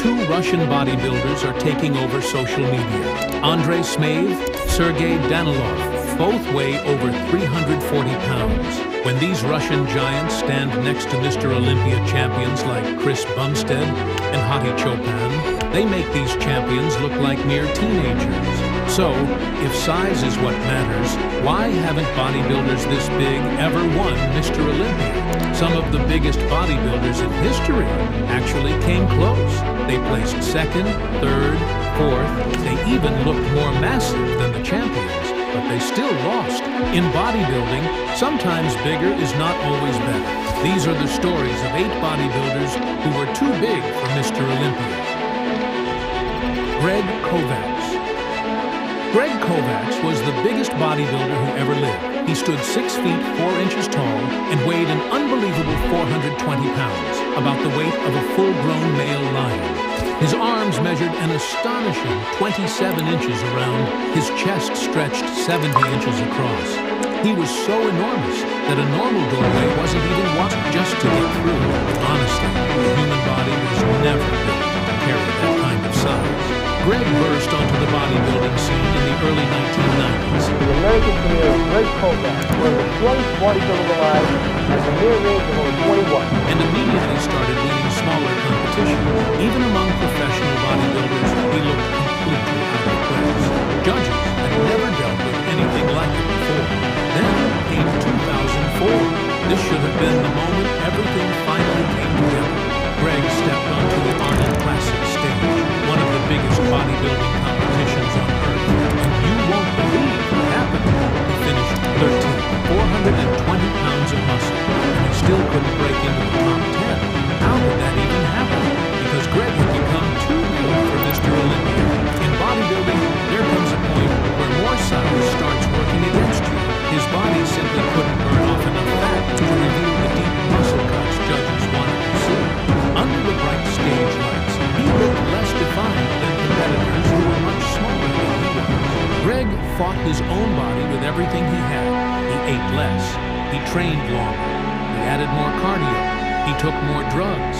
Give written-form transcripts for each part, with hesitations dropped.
two Russian bodybuilders are taking over social media. Andrei Smaev, Sergei Danilov, both weigh over 340 pounds. When these Russian giants stand next to Mr. Olympia champions like Chris Bumstead and Hadi Chopin, they make these champions look like mere teenagers. So, if size is what matters, why haven't bodybuilders this big ever won Mr. Olympia? Some of the biggest bodybuilders in history actually came close. They placed second, third, fourth. They even looked more massive than the champions, but they still lost. In bodybuilding, sometimes bigger is not always better. These are the stories of 8 bodybuilders who were too big for Mr. Olympia. Greg Kovacs. Greg Kovacs was the biggest bodybuilder who ever lived. He stood 6 feet 4 inches tall and weighed an unbelievable 420 pounds, about the weight of a full-grown male lion. His arms measured an astonishing 27 inches around. His chest stretched 70 inches across. He was so enormous that a normal doorway wasn't even watched just to get through. Honestly, the human body was never built to carry that kind of size. Greg burst onto the bodybuilding scene in the early 1990s. The American career of Greg Kovacs was the shortest bodybuilder alive at the mere age of only 21. And immediately started winning smaller competition. Even among professional bodybuilders, he looked completely out of place. Judges had never dealt with anything like it before. Then came 2004. This should have been the moment everything finally came together. Greg stepped onto the Arnold Classic stage, one of the biggest bodybuilding competitions on earth, and you won't believe what happened. He finished 13th, 420 pounds of muscle, and he still couldn't break into the top 10. How did that even happen? Because Greg had become too big for Mr. Olympia. In bodybuilding, there comes a point where more size starts working against you. His body simply couldn't burn off enough fat to reveal the deep muscle cuts judges wanted to see. Under the bright stage lights, he looked less defined than competitors who were much smaller than he was. Greg fought his own body with everything he had. He ate less. He trained longer. He added more cardio. He took more drugs.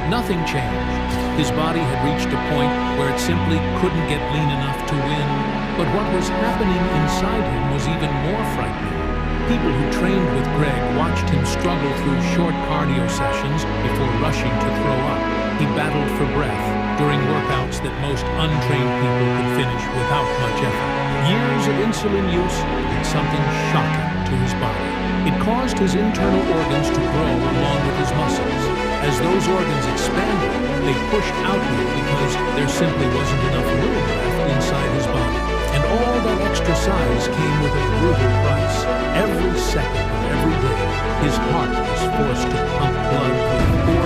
Nothing changed. His body had reached a point where it simply couldn't get lean enough to win. But what was happening inside him was even more frightening. People who trained with Greg watched him struggle through short cardio sessions before rushing to throw up. He battled for breath during workouts that most untrained people could finish without much effort. Years of insulin use did something shocking to his body. It caused his internal organs to grow along with his muscles. As those organs expanded, they pushed outward because there simply wasn't enough room left inside his body. And all that extra size came with a brutal price. Every second of every day, his heart was forced to pump blood through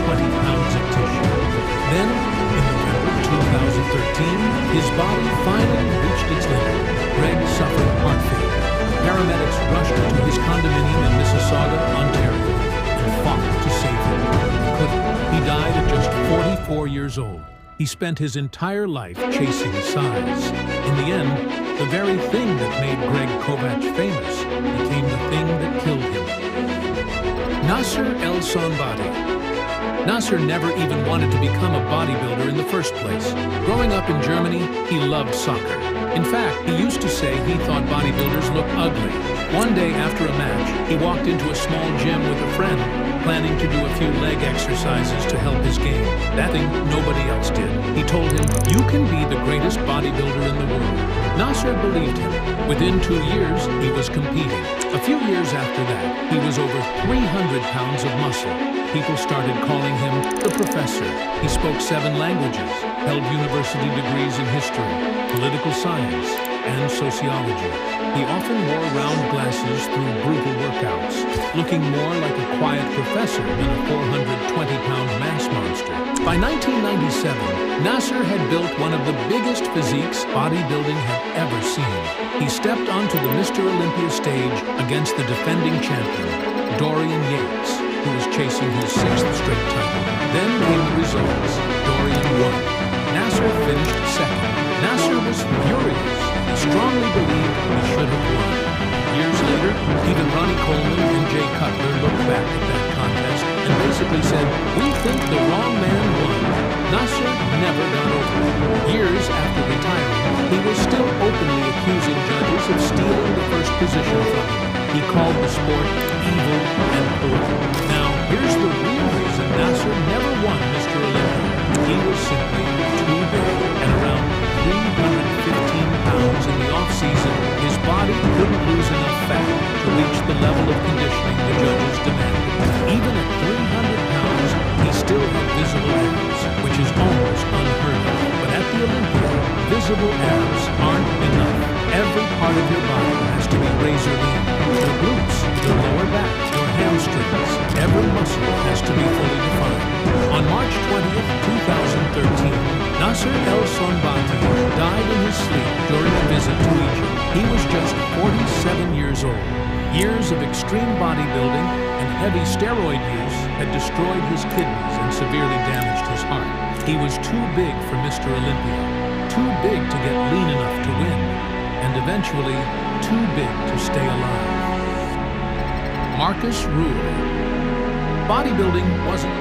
420 pounds of tissue. Then, in November 2013, his body finally reached its limit. Greg suffered heart failure. Paramedics rushed to his condominium in Mississauga, Ontario, and fought to save him. They couldn't. He died at just 44 years old. He spent his entire life chasing size. In the end, the very thing that made Greg Kovacs famous became the thing that killed him. Nasser El Sonbati. Nasser never even wanted to become a bodybuilder in the first place. Growing up in Germany, he loved soccer. In fact, he used to say he thought bodybuilders looked ugly. One day after a match, he walked into a small gym with a friend, planning to do a few leg exercises to help his game. That thing nobody else did. He told him, "You can be the greatest bodybuilder in the world." Nasser believed him. Within 2 years, he was competing. A few years after that, he was over 300 pounds of muscle. People started calling him the professor. He spoke 7 languages, held university degrees in history, political science, and sociology. He often wore round glasses through brutal workouts, looking more like a quiet professor than a 420-pound mass monster. By 1997, Nasser had built one of the biggest physiques bodybuilding had ever seen. He stepped onto the Mr. Olympia stage against the defending champion, Dorian Yates, who was chasing his 6th straight title. Then came the results. Dorian won. Nasser finished second. Nasser was furious. He strongly believed he should have won. Years later, even Ronnie Coleman and Jay Cutler looked back at that contest and basically said, "We think the wrong man won." Nasser never got over it. Years after retiring, he was still openly accusing judges of stealing the first position from him. He called the sport evil and corrupt. Now, here's the real reason Nasser never won Mr. Olympia. He was simply too big. At around 315 pounds in the off-season, his body couldn't lose enough fat to reach the level of conditioning the judges demanded. Even at 300 pounds, he still had visible abs, which is almost unheard of. But at the Olympia, visible abs aren't enough. Every part of your body has to be razor lean. Your glutes, your lower back, your hamstrings, every muscle has to be fully defined. On March 20th, 2013, Nasser El Sonbati died in his sleep during a visit to Egypt. He was just 47 years old. Years of extreme bodybuilding and heavy steroid use had destroyed his kidneys and severely damaged his heart. He was too big for Mr. Olympia, too big to get lean enough to win, and eventually too big to stay alive. Marcus Rule. Bodybuilding wasn't